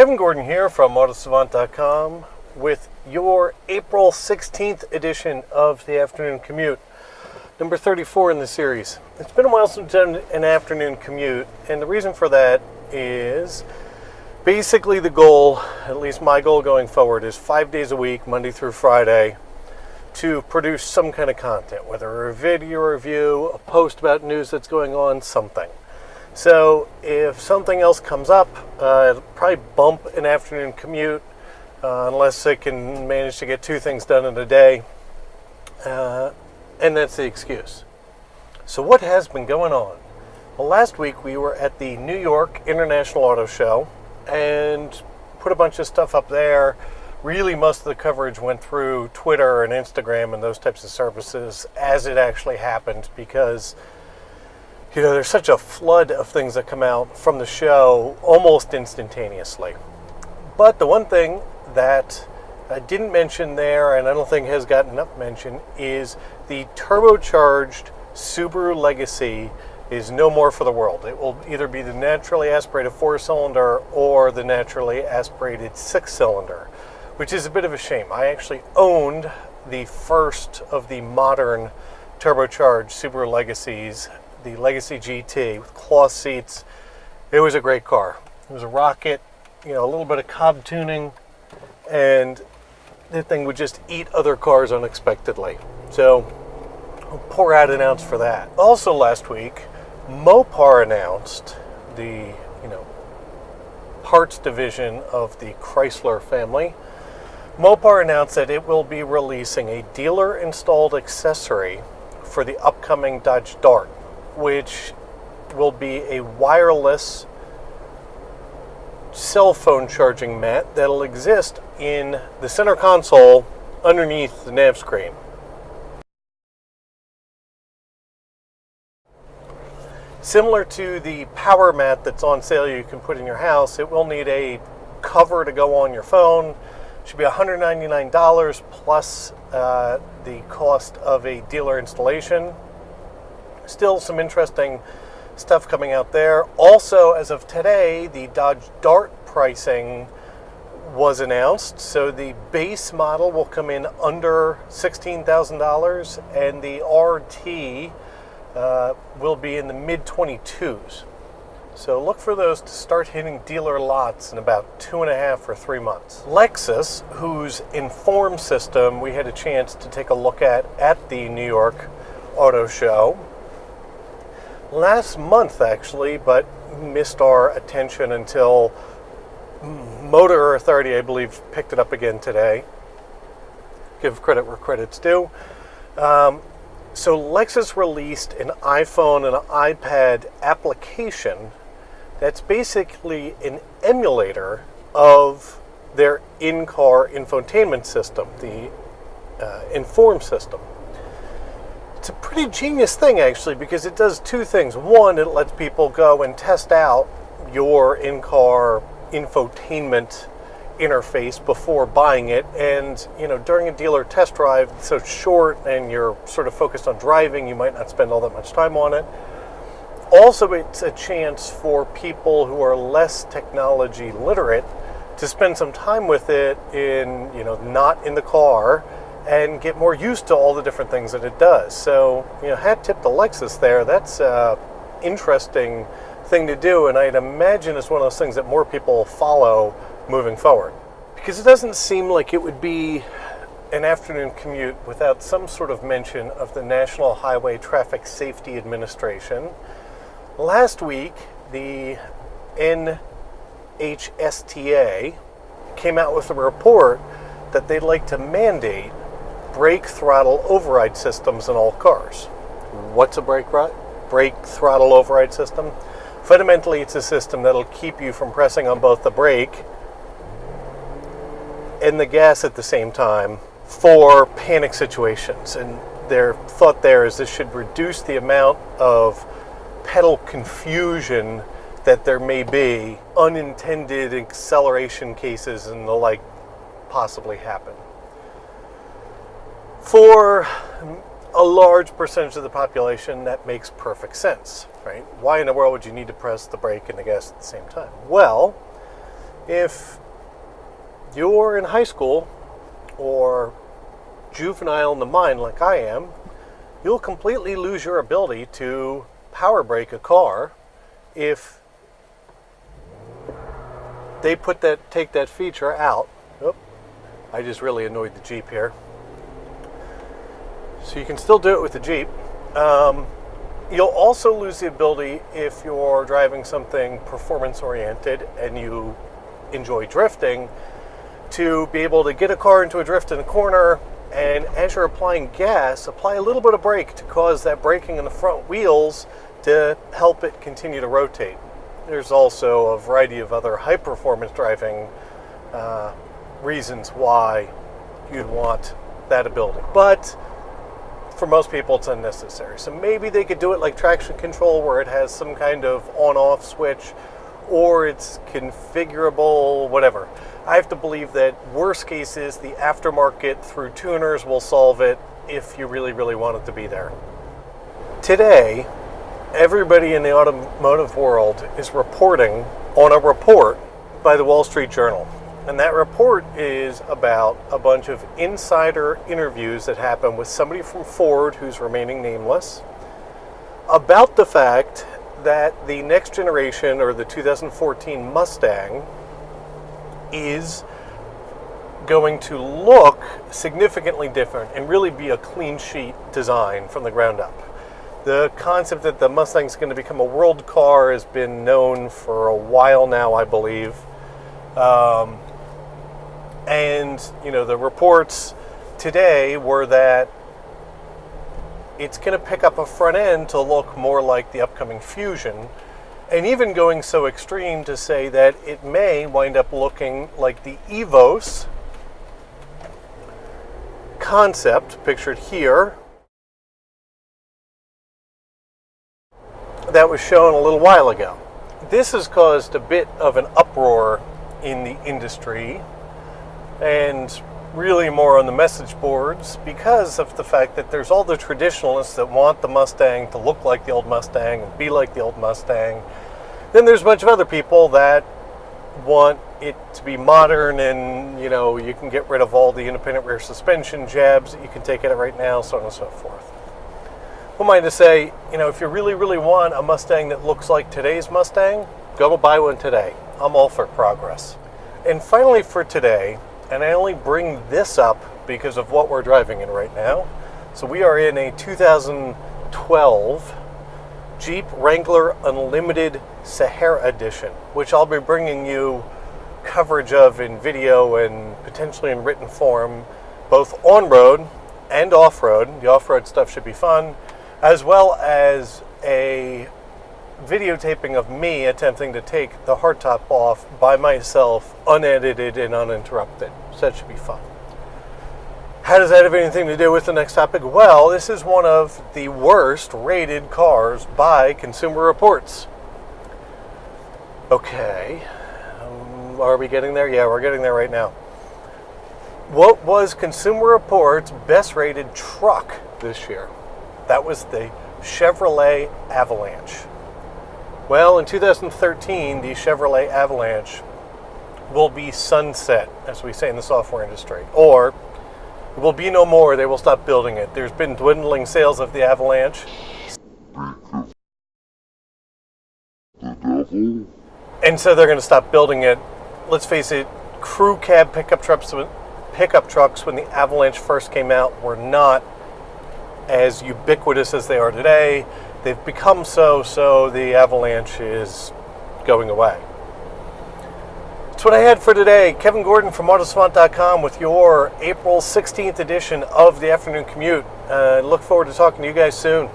Kevin Gordon here from Autosavant.com with your April 16th edition of the Afternoon Commute, number 34 in the series. It's been a while since I've done an afternoon commute, and the reason for that is basically the goal, at least my goal going forward, is 5 days a week, Monday through Friday, to produce some kind of content, whether a video review, a post about news that's going on, something. So if something else comes up, it'll probably bump an afternoon commute, unless I can manage to get two things done in a day, and that's the excuse. So what has been going on? Well, last week we were at the New York International Auto Show and put a bunch of stuff up there. Really, most of the coverage went through Twitter and Instagram and those types of services as it actually happened, because there's such a flood of things that come out from the show almost instantaneously. But the one thing that I didn't mention there, and I don't think has gotten enough mention, is the turbocharged Subaru Legacy is no more for the world. It will either be the naturally aspirated 4-cylinder or the naturally aspirated 6-cylinder, which is a bit of a shame. I actually owned the first of the modern turbocharged Subaru Legacies, the Legacy GT with cloth seats. It was a great car. It was a rocket, a little bit of cob tuning, and the thing would just eat other cars unexpectedly. So I'll pour out an ounce for that. Also last week, Mopar announced, the parts division of the Chrysler family. Mopar announced that it will be releasing a dealer-installed accessory for the upcoming Dodge Dart, which will be a wireless cell phone charging mat that'll exist in the center console underneath the nav screen. Similar to the power mat that's on sale you can put in your house, it will need a cover to go on your phone. It should be $199 plus the cost of a dealer installation. Still some interesting stuff coming out there. Also, as of today, the Dodge Dart pricing was announced. So the base model will come in under $16,000, and the RT will be in the mid-22s. So look for those to start hitting dealer lots in about 2.5 or 3 months. Lexus, whose Inform system we had a chance to take a look at the New York Auto Show last month, actually, but missed our attention until Motor Authority, I believe, picked it up again today. Give credit where credit's due. So Lexus released an iPhone and an iPad application that's basically an emulator of their in-car infotainment system, the Inform system. It's a pretty genius thing, actually, because it does two things. One, it lets people go and test out your in-car infotainment interface before buying it. And, during a dealer test drive, it's so short and you're sort of focused on driving, you might not spend all that much time on it. Also, it's a chance for people who are less technology literate to spend some time with it in, not in the car, and get more used to all the different things that it does. So, hat tip to Lexus there. That's an interesting thing to do, and I'd imagine it's one of those things that more people will follow moving forward. Because it doesn't seem like it would be an afternoon commute without some sort of mention of the National Highway Traffic Safety Administration. Last week, the NHTSA came out with a report that they'd like to mandate brake throttle override systems in all cars. What's a brake throttle override system? Fundamentally, it's a system that'll keep you from pressing on both the brake and the gas at the same time for panic situations. And their thought there is this should reduce the amount of pedal confusion that there may be, unintended acceleration cases and the like possibly happen. For a large percentage of the population, that makes perfect sense, right? Why in the world would you need to press the brake and the gas at the same time? Well, If you're in high school or juvenile in the mind like I am, you'll completely lose your ability to power brake a car if they take that feature out. Oh, I just really annoyed the Jeep here. So you can still do it with the Jeep. You'll also lose the ability if you're driving something performance-oriented and you enjoy drifting to be able to get a car into a drift in a corner, and as you're applying gas, apply a little bit of brake to cause that braking in the front wheels to help it continue to rotate. There's also a variety of other high-performance driving reasons why you'd want that ability. But for most people, it's unnecessary. So maybe they could do it like traction control, where it has some kind of on-off switch, or it's configurable, whatever. I have to believe that worst cases, the aftermarket through tuners will solve it if you really, really want it to be there. Today, everybody in the automotive world is reporting on a report by the Wall Street Journal. And that report is about a bunch of insider interviews that happened with somebody from Ford, who's remaining nameless, about the fact that the next generation, or the 2014 Mustang, is going to look significantly different and really be a clean sheet design from the ground up. The concept that the Mustang is going to become a world car has been known for a while now, I believe. And, you know, the reports today were that it's going to pick up a front end to look more like the upcoming Fusion, and even going so extreme to say that it may wind up looking like the Evos concept pictured here that was shown a little while ago. This has caused a bit of an uproar in the industry, and really more on the message boards, because of the fact that there's all the traditionalists that want the Mustang to look like the old Mustang and be like the old Mustang. Then there's a bunch of other people that want it to be modern, and, you know, you can get rid of all the independent rear suspension jabs that you can take in it right now, so on and so forth. Who am I to say, you know, if you really, really want a Mustang that looks like today's Mustang, go buy one today. I'm all for progress. And finally for today, and I only bring this up because of what we're driving in right now. So we are in a 2012 Jeep Wrangler Unlimited Sahara Edition, which I'll be bringing you coverage of in video and potentially in written form, both on-road and off-road. The off-road stuff should be fun, as well as a videotaping of me attempting to take the hardtop off by myself, unedited and uninterrupted. So that should be fun. How does that have anything to do with the next topic? Well, this is one of the worst rated cars by Consumer Reports. Okay, are we getting there? Yeah, we're getting there right now. What was Consumer Reports' best rated truck this year? That was the Chevrolet Avalanche. Well, in 2013, the Chevrolet Avalanche will be sunset, as we say in the software industry, or it will be no more. They will stop building it. There's been dwindling sales of the Avalanche. And so they're going to stop building it. Let's face it, crew cab pickup trucks when the Avalanche first came out were not as ubiquitous as they are today. They've become so the Avalanche is going away. That's what I had for today. Kevin Gordon from Autosavant.com with your April 16th edition of the Afternoon Commute. Look forward to talking to you guys soon.